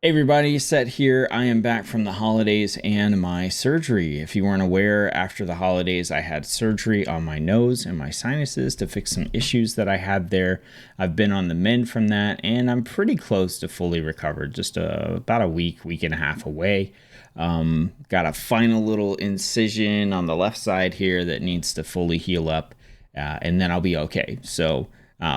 Hey everybody, Set here. I am back from the holidays and my surgery. If you weren't aware, after the holidays, I had surgery on my nose and my sinuses to fix some issues that I had there. I've been on the mend from that, and I'm pretty close to fully recovered, just about a week and a half away. Got a final little incision on the left side here that needs to fully heal up, and then I'll be okay.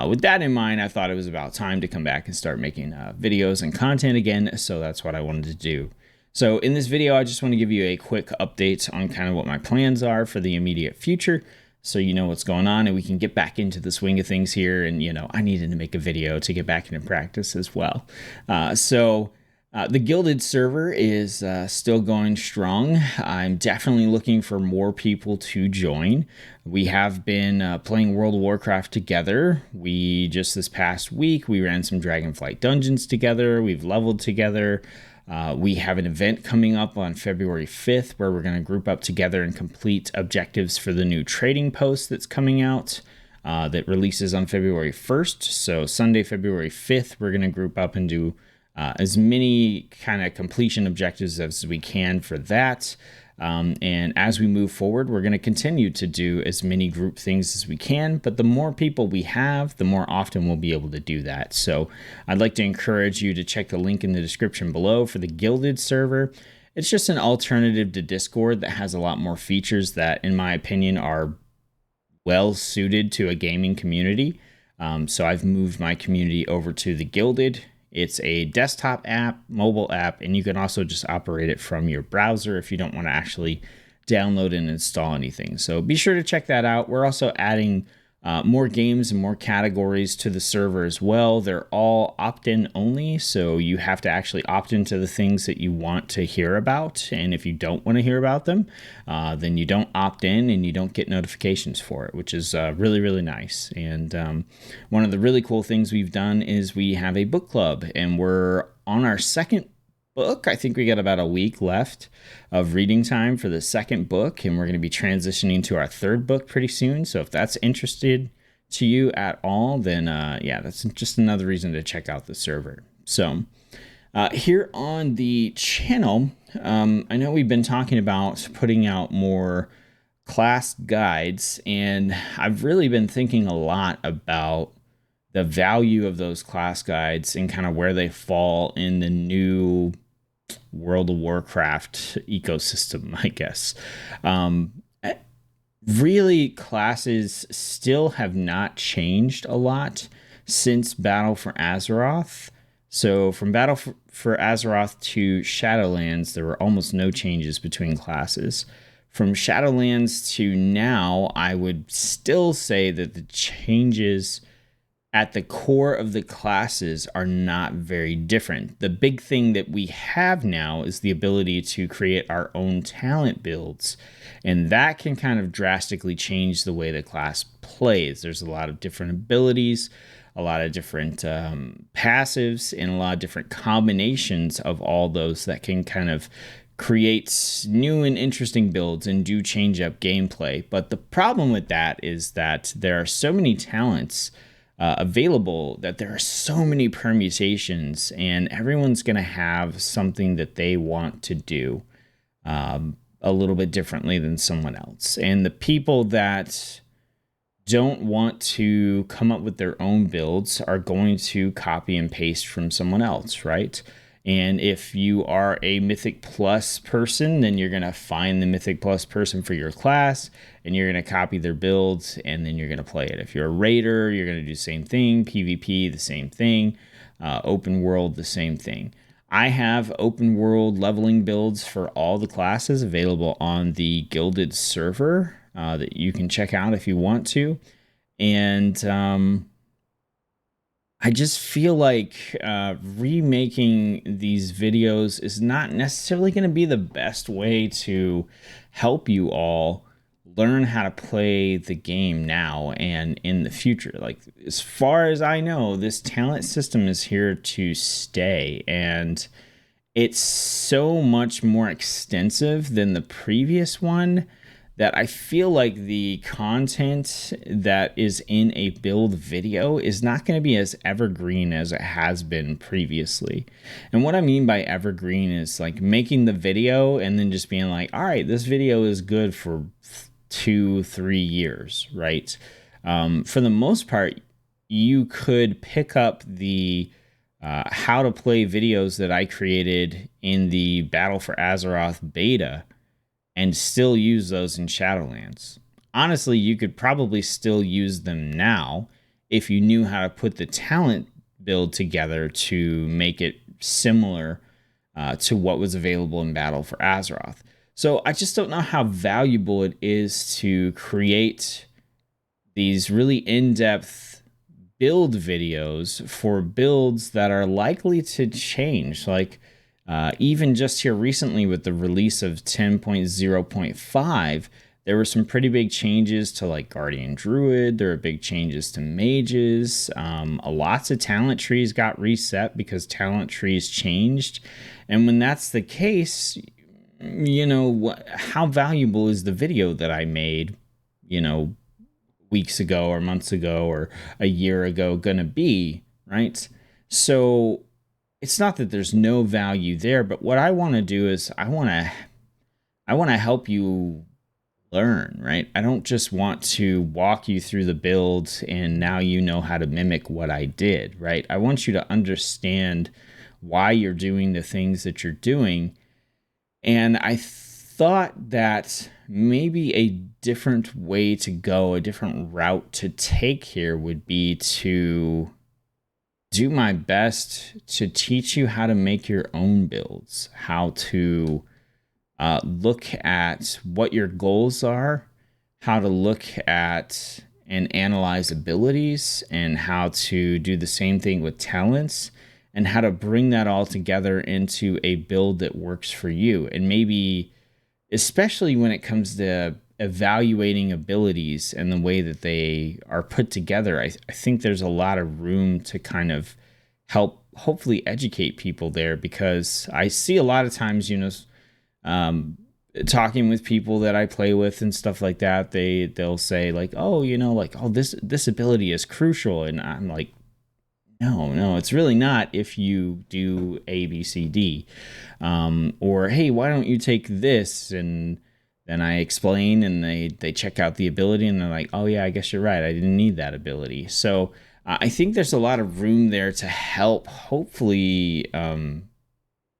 With that in mind, I thought it was about time to come back and start making videos and content again. So that's what I wanted to do. So in this video, I just want to give you a quick update on kind of what my plans are for the immediate future. So you know what's going on and we can get back into the swing of things here. And, I needed to make a video to get back into practice as well. The Gilded server is still going strong. I'm definitely looking for more people to join. We have been playing World of Warcraft together. Just this past week, we ran some Dragonflight dungeons together. We've leveled together. We have an event coming up on February 5th where we're going to group up together and complete objectives for the new trading post that's coming out. That releases on February 1st. So Sunday, February 5th, we're going to group up and do as many kind of completion objectives as we can for that. And as we move forward, we're going to continue to do as many group things as we can. But the more people we have, the more often we'll be able to do that. So I'd like to encourage you to check the link in the description below for the Gilded server. It's just an alternative to Discord that has a lot more features that, in my opinion, are well suited to a gaming community. So I've moved my community over to the Gilded. It's a desktop app, mobile app, and you can also just operate it from your browser if you don't want to actually download and install anything. So be sure to check that out. We're also adding more games and more categories to the server as well. They're all opt-in only, so you have to actually opt into the things that you want to hear about. And if you don't want to hear about them, then you don't opt in and you don't get notifications for it, which is really, really nice. And one of the really cool things we've done is we have a book club, and we're on our second book. I think we got about a week left of reading time for the second book, and we're going to be transitioning to our third book pretty soon. So if that's interested to you at all, then that's just another reason to check out the server. So here on the channel, I know we've been talking about putting out more class guides, and I've really been thinking a lot about the value of those class guides and kind of where they fall in the new World of Warcraft ecosystem, I guess. Really, classes still have not changed a lot since Battle for Azeroth. So from Battle for Azeroth to Shadowlands, there were almost no changes between classes. From Shadowlands to now, I would still say that the changes at the core of the classes are not very different. The big thing that we have now is the ability to create our own talent builds, and that can kind of drastically change the way the class plays. There's a lot of different abilities, a lot of different passives, and a lot of different combinations of all those that can kind of create new and interesting builds and do change up gameplay. But the problem with that is that there are so many talents available that there are so many permutations, and everyone's going to have something that they want to do a little bit differently than someone else. And the people that don't want to come up with their own builds are going to copy and paste from someone else, right? And if you are a Mythic Plus person, then you're going to find the Mythic Plus person for your class, and you're going to copy their builds, and then you're going to play it. If you're a Raider, you're going to do the same thing. PvP, the same thing. Open World, the same thing. I have open world leveling builds for all the classes available on the Gilded server that you can check out if you want to. And I just feel like remaking these videos is not necessarily going to be the best way to help you all learn how to play the game now and in the future. Like, as far as I know, this talent system is here to stay, and it's so much more extensive than the previous one that I feel like the content that is in a build video is not going to be as evergreen as it has been previously. And what I mean by evergreen is like making the video and then just being like, all right, this video is good for 2-3 years, right? For the most part, you could pick up the how to play videos that I created in the Battle for Azeroth beta and still use those in Shadowlands. Honestly, you could probably still use them now if you knew how to put the talent build together to make it similar to what was available in Battle for Azeroth. So I just don't know how valuable it is to create these really in-depth build videos for builds that are likely to change. Like even just here recently with the release of 10.0.5, there were some pretty big changes to like Guardian Druid. There were big changes to mages. Lots of talent trees got reset because talent trees changed. And when that's the case, you know, how valuable is the video that I made, you know, weeks ago or months ago or a year ago gonna be, right? So it's not that there's no value there, but what I want to do is I want to help you learn, right? I don't just want to walk you through the build and now you know how to mimic what I did, right? I want you to understand why you're doing the things that you're doing. And I thought that maybe a different way to go, a different route to take here would be to do my best to teach you how to make your own builds, how to look at what your goals are, how to look at and analyze abilities, and how to do the same thing with talents, and how to bring that all together into a build that works for you. And maybe, especially when it comes to evaluating abilities and the way that they are put together, I think there's a lot of room to kind of help hopefully educate people there, because I see a lot of times, you know, talking with people that I play with and stuff like that, they'll say like, oh, you know, like, oh, this ability is crucial. And I'm like, no, it's really not if you do A, B, C, D. Or, hey, why don't you take this? And then I explain and they check out the ability and they're like, oh, yeah, I guess you're right. I didn't need that ability. So I think there's a lot of room there to help, hopefully,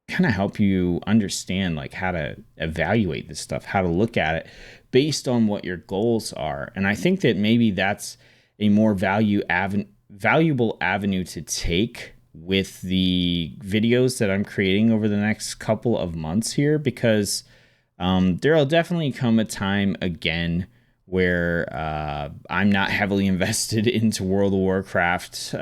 kind of help you understand like how to evaluate this stuff, how to look at it based on what your goals are. And I think that maybe that's a more valuable avenue to take with the videos that I'm creating over the next couple of months here, because there'll definitely come a time again where I'm not heavily invested into World of Warcraft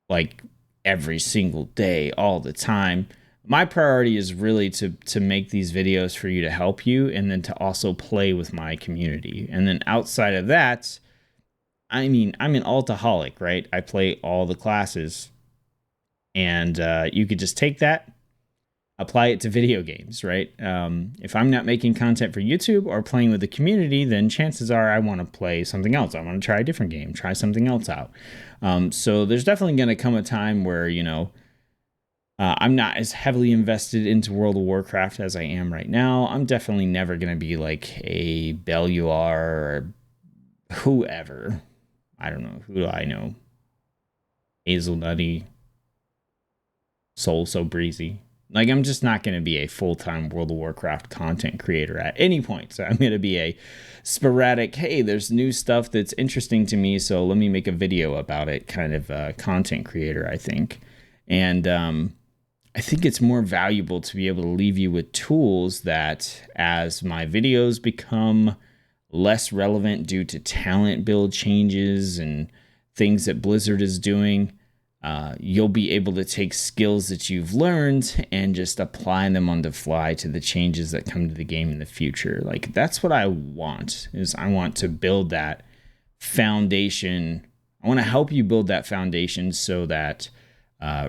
like every single day, all the time. My priority is really to make these videos for you to help you, and then to also play with my community. And then outside of that, I mean, I'm an altaholic, right? I play all the classes, and you could just take that, apply it to video games, right? If I'm not making content for YouTube or playing with the community, then chances are I want to play something else. I want to try a different game, try something else out. So there's definitely going to come a time where, you know, I'm not as heavily invested into World of Warcraft as I am right now. I'm definitely never going to be like a Belluar or whoever. I don't know. Who do I know? Hazel Nutty. Soul So Breezy. Like, I'm just not going to be a full-time World of Warcraft content creator at any point. So I'm going to be a sporadic, hey, there's new stuff that's interesting to me, so let me make a video about it kind of content creator, I think. And I think it's more valuable to be able to leave you with tools that, as my videos become less relevant due to talent build changes and things that Blizzard is doing, you'll be able to take skills that you've learned and just apply them on the fly to the changes that come to the game in the future. Like, that's what I want, is I want to build that foundation. I want to help you build that foundation so that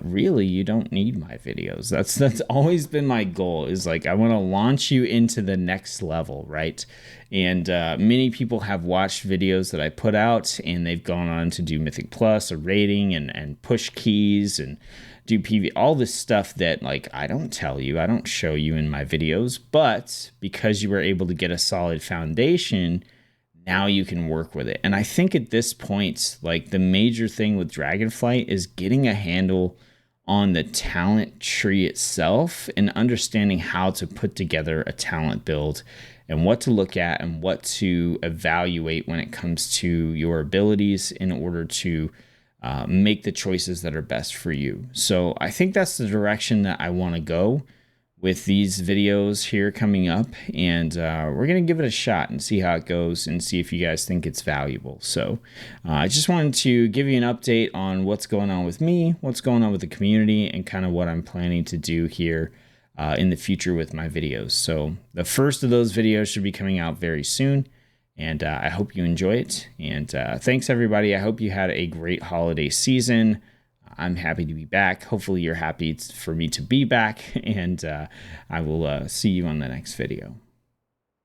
really, you don't need my videos. That's always been my goal, is like I want to launch you into the next level, right? And many people have watched videos that I put out, and they've gone on to do Mythic Plus, a rating, and push keys, and do PV, all this stuff that like I don't tell you, I don't show you in my videos. But because you were able to get a solid foundation, now you can work with it. And I think at this point, like the major thing with Dragonflight is getting a handle on the talent tree itself and understanding how to put together a talent build and what to look at and what to evaluate when it comes to your abilities in order to make the choices that are best for you. So I think that's the direction that I want to go with these videos here coming up, and we're going to give it a shot and see how it goes and see if you guys think it's valuable. So I just wanted to give you an update on what's going on with me, what's going on with the community, and kind of what I'm planning to do here in the future with my videos. So the first of those videos should be coming out very soon, and I hope you enjoy it. And thanks, everybody. I hope you had a great holiday season. I'm happy to be back. Hopefully you're happy for me to be back, and I will see you on the next video.